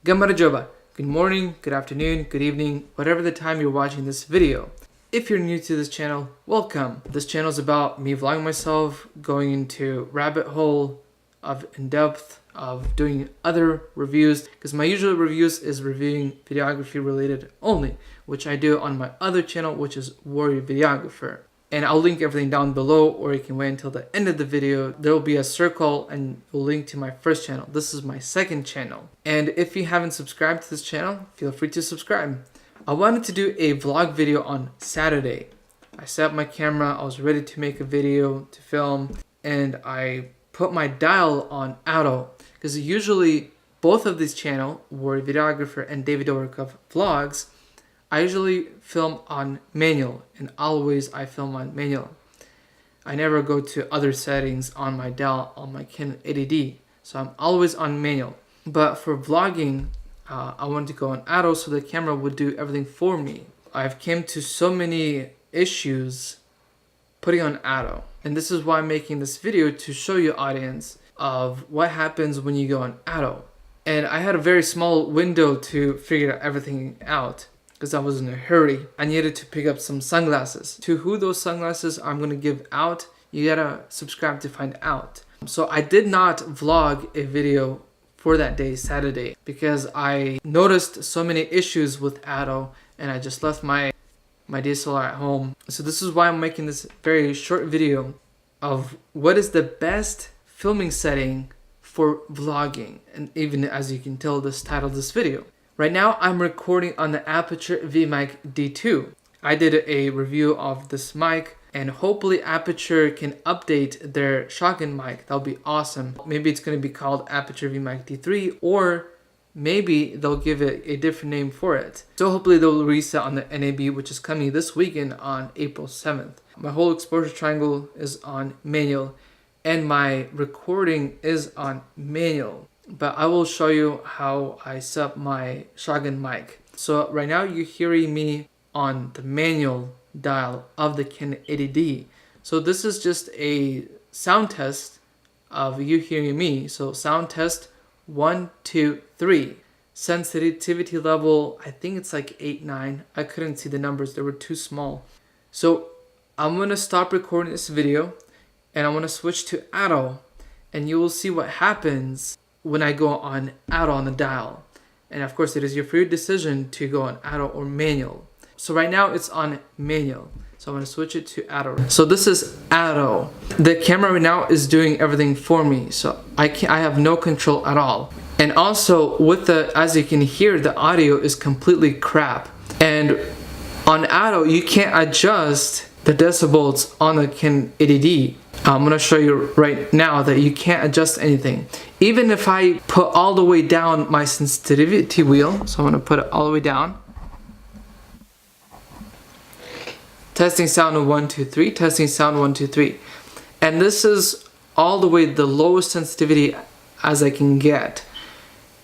Gamara Joba. Good morning, good afternoon, good evening, whatever the time you're watching this video. If you're new to this channel, welcome. This channel is about me vlogging myself, going into rabbit hole of in-depth, of doing other reviews, because my usual reviews is reviewing videography related only, which I do on my other channel, which is Warrior Videographer. And I'll link everything down below, or you can wait until the end of the video. There will be a circle and it will link to my first channel. This is my second channel. And if you haven't subscribed to this channel, feel free to subscribe. I wanted to do a vlog video on Saturday. I set up my camera, I was ready to make a video to film, and I put my dial on auto. Because usually both of these channels, Warrior Videographer and David Overcuff Vlogs, I usually film on manual, and always I film on manual. I never go to other settings on my dial on my Canon 80D, so I'm always on manual. But for vlogging, I wanted to go on auto so the camera would do everything for me. I've came to so many issues putting on auto, and this is why I'm making this video, to show you audience of what happens when you go on auto. And I had a very small window to figure everything out, because I was in a hurry. I needed to pick up some sunglasses. To who those sunglasses I'm going to give out, you gotta subscribe to find out. So I did not vlog a video for that day, Saturday, because I noticed so many issues with auto, and I just left my DSLR at home. So this is why I'm making this very short video of what is the best filming setting for vlogging. And even as you can tell, this title of this video. Right now, I'm recording on the Aputure V Mic D2. I did a review of this mic, and hopefully Aputure can update their shotgun mic. That'll be awesome. Maybe it's going to be called Aputure V Mic D3, or maybe they'll give it a different name for it. So hopefully they'll reset on the NAB, which is coming this weekend on April 7th. My whole exposure triangle is on manual, and my recording is on manual. But I will show you how I set up my shotgun mic. So right now you're hearing me on the manual dial of the Canon 80D. So this is just a sound test of you hearing me. So sound test 1, 2, 3. Sensitivity level, I think it's like 8, 9. I couldn't see the numbers, they were too small. So I'm gonna stop recording this video and I'm gonna switch to auto, and you will see what happens when I go on auto on the dial. And of course it is your free decision to go on auto or manual. So right now it's on manual, so I'm going to switch it to auto. So this is auto. The camera right now is doing everything for me, so I have no control at all. And also with the, as you can hear, the audio is completely crap. And on auto you can't adjust the decibels on the Canon 80D. I'm going to show you right now that you can't adjust anything. Even if I put all the way down my sensitivity wheel, so I'm going to put it all the way down. Testing sound 1, 2, 3, testing sound 1, 2, 3. And this is all the way the lowest sensitivity as I can get.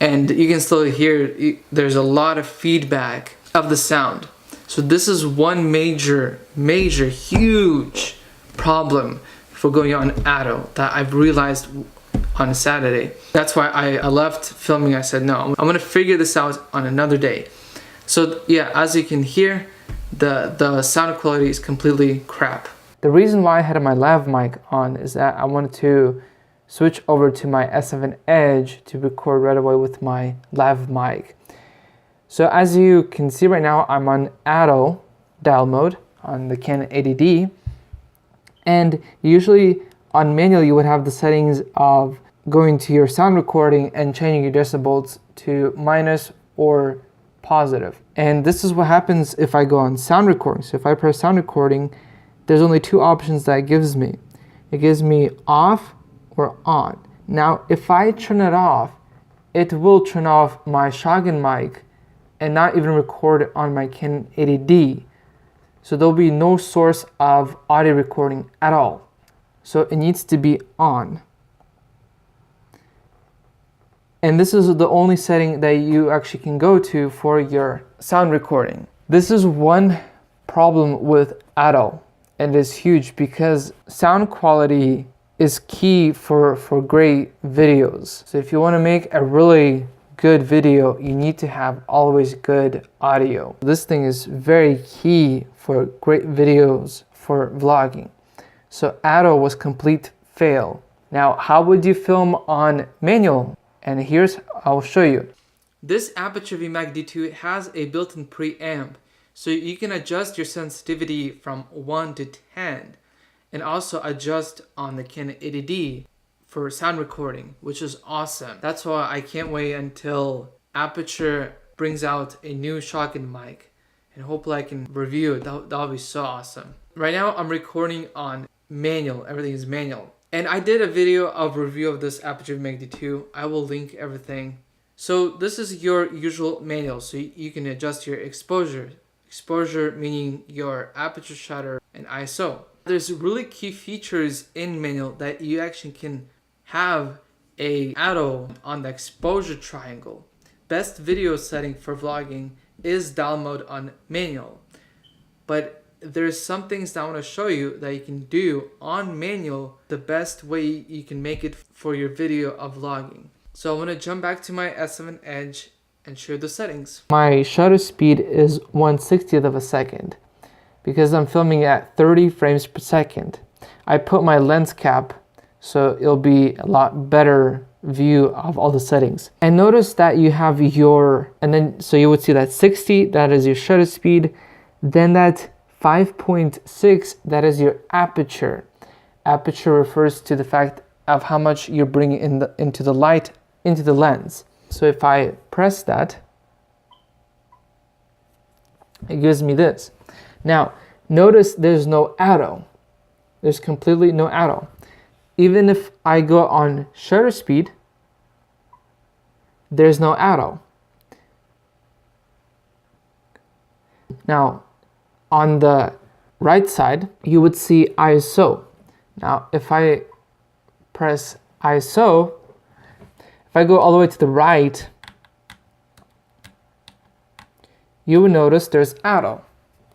And you can still hear there's a lot of feedback of the sound. So this is one major, huge problem for going on auto that I've realized on Saturday. That's why I left filming. I said, no, I'm gonna figure this out on another day. So yeah, as you can hear, the sound quality is completely crap. The reason why I had my lav mic on is that I wanted to switch over to my S7 Edge to record right away with my lav mic. So as you can see right now, I'm on auto dial mode on the Canon 80D. And usually on manual you would have the settings of going to your sound recording and changing your decibels to minus or positive. And this is what happens if I go on sound recording. So if I press sound recording, there's only two options that it gives me. It gives me off or on. Now if I turn it off, it will turn off my shotgun mic and not even record it on my Canon 80D. So there'll be no source of audio recording at all. So it needs to be on. And this is the only setting that you actually can go to for your sound recording. This is one problem with auto, and it's huge because sound quality is key for great videos. So if you want to make a really good video, you need to have always good audio. This thing is very key for great videos for vlogging. So auto was complete fail. Now, how would you film on manual? And I'll show you. This Aputure V Mic D2 has a built-in preamp, so you can adjust your sensitivity from 1 to 10, and also adjust on the Canon 80D for sound recording, which is awesome. That's why I can't wait until Aputure brings out a new shotgun mic, and hopefully I can review it. That'll be so awesome. Right now I'm recording on manual, everything is manual. And I did a video of review of this Aputure V Mic D2. I will link everything. So this is your usual manual, so you can adjust your exposure. Exposure meaning your aperture shutter and ISO. There's really key features in manual that you actually can have a auto on the exposure triangle. Best video setting for vlogging is dial mode on manual. But there's some things that I want to show you that you can do on manual, the best way you can make it for your video of vlogging. So I'm going to jump back to my S7 Edge and show the settings. My shutter speed is 1/60th of a second because I'm filming at 30 frames per second. I put my lens cap so it'll be a lot better view of all the settings. And notice that you have so you would see that 60, that is your shutter speed, then that 5.6, that is your aperture. Aperture refers to the fact of how much you're bringing into the light into the lens. So if I press that, it gives me this. Now, notice there's no auto. There's completely no auto. Even if I go on shutter speed, there's no auto. Now, on the right side, you would see ISO. Now, if I press ISO, if I go all the way to the right, you will notice there's auto.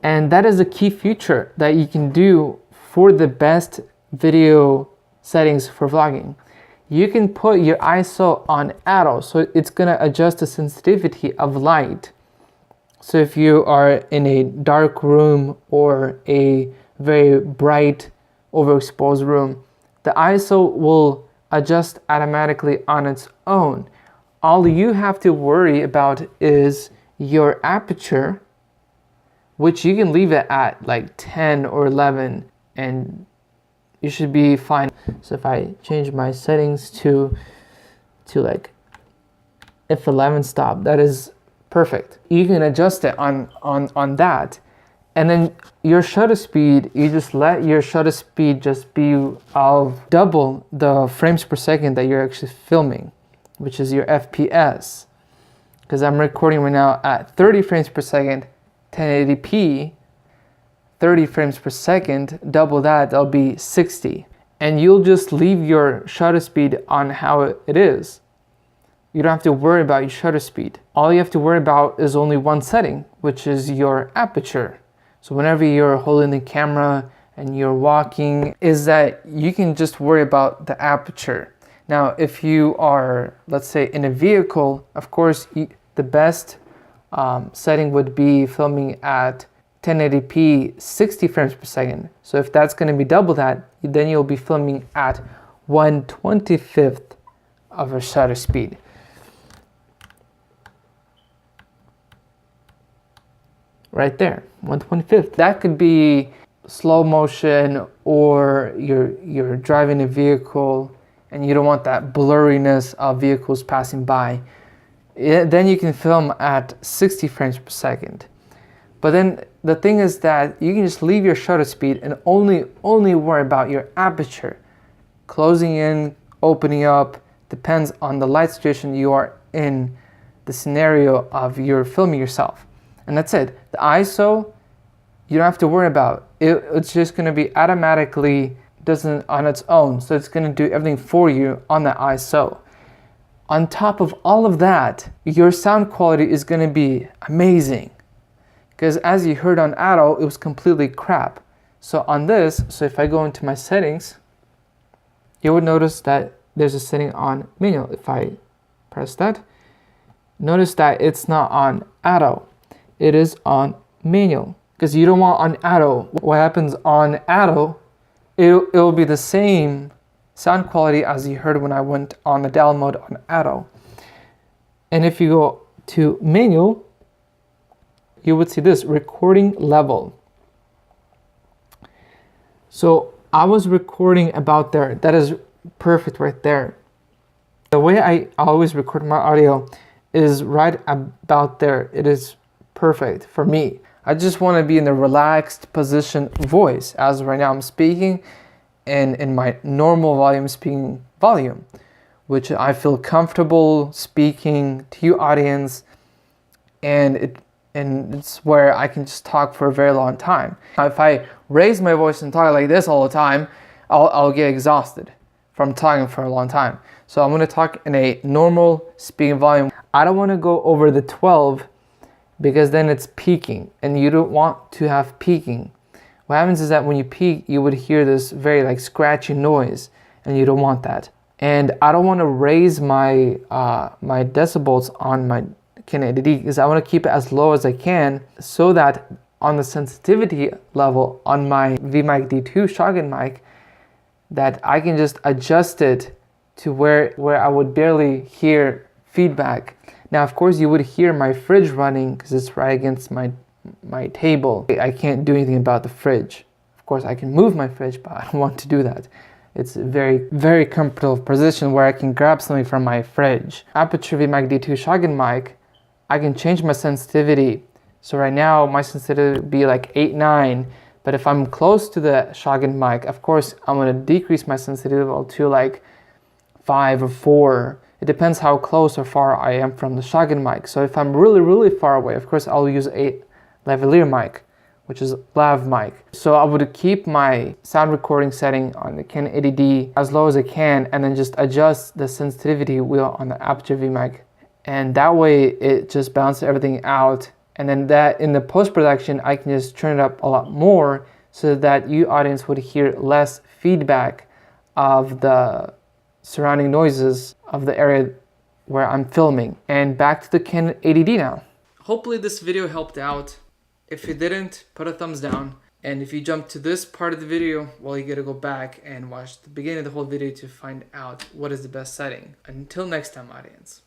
And that is a key feature that you can do for the best video settings for vlogging. You can put your ISO on auto, so it's gonna adjust the sensitivity of light. So if you are in a dark room or a very bright, overexposed room, the ISO will adjust automatically on its own. All you have to worry about is your aperture, which you can leave it at like 10 or 11 and you should be fine. So if I change my settings to like f11 stop, that is perfect. You can adjust it on that. And then your shutter speed, you just let your shutter speed just be of double the frames per second that you're actually filming, which is your FPS. Because I'm recording right now at 30 frames per second, 1080p, 30 frames per second, double that, that'll be 60. And you'll just leave your shutter speed on how it is. You don't have to worry about your shutter speed. All you have to worry about is only one setting, which is your aperture. So whenever you're holding the camera and you're walking, is that you can just worry about the aperture. Now, if you are, let's say, in a vehicle, of course, the best setting would be filming at 1080p 60 frames per second. So if that's going to be double that, then you'll be filming at 1/25th of a shutter speed. Right there, 1/25th. That could be slow motion, or you're driving a vehicle and you don't want that blurriness of vehicles passing by. Then you can film at 60 frames per second. But then the thing is that you can just leave your shutter speed and only worry about your aperture. Closing in, opening up, depends on the light situation you are in, the scenario of you're filming yourself. And that's it. The ISO, you don't have to worry about. It's just going to be automatically doesn't on its own. So it's going to do everything for you on the ISO. On top of all of that, your sound quality is going to be amazing. Because as you heard on auto, it was completely crap. So on this, so if I go into my settings, you would notice that there's a setting on manual. If I press that, notice that it's not on auto, it is on manual, because you don't want on auto. What happens on auto, it'll be the same sound quality as you heard when I went on the dial mode on auto. And if you go to manual, you would see this recording level. So I was recording about there. That is perfect right there. The way I always record my audio is right about there. It is perfect for me. I just want to be in the relaxed position voice, as right now I'm speaking and in my normal volume speaking volume, which I feel comfortable speaking to you audience, and it's where I can just talk for a very long time. If I raise my voice and talk like this all the time, I'll get exhausted from talking for a long time. So I'm going to talk in a normal speaking volume. I don't want to go over the 12 because then it's peaking, and you don't want to have peaking. What happens is that when you peak, you would hear this very like scratchy noise, and you don't want that. And I don't want to raise my my decibels on my Canon 80D because I want to keep it as low as I can, so that on the sensitivity level on my V Mic D2 shotgun mic, that I can just adjust it to where I would barely hear feedback. Now, of course, you would hear my fridge running because it's right against my table. I can't do anything about the fridge. Of course, I can move my fridge, but I don't want to do that. It's a very, very comfortable position where I can grab something from my fridge. Aputure V Mic D2 shotgun mic, I can change my sensitivity. So right now, my sensitivity would be like 8-9. But if I'm close to the shotgun mic, of course, I'm going to decrease my sensitivity to like 5 or 4. It depends how close or far I am from the shotgun mic. So if I'm really, really far away, of course, I'll use a lavalier mic, which is lav mic. So I would keep my sound recording setting on the Canon 80D as low as I can, and then just adjust the sensitivity wheel on the Aputure V Mic. And that way it just balances everything out. And then that in the post-production, I can just turn it up a lot more so that you audience would hear less feedback of the surrounding noises of the area where I'm filming. And back to the Canon 80D now. Hopefully this video helped out. If it didn't, put a thumbs down. And if you jump to this part of the video, well, you gotta go back and watch the beginning of the whole video to find out what is the best setting. Until next time, audience.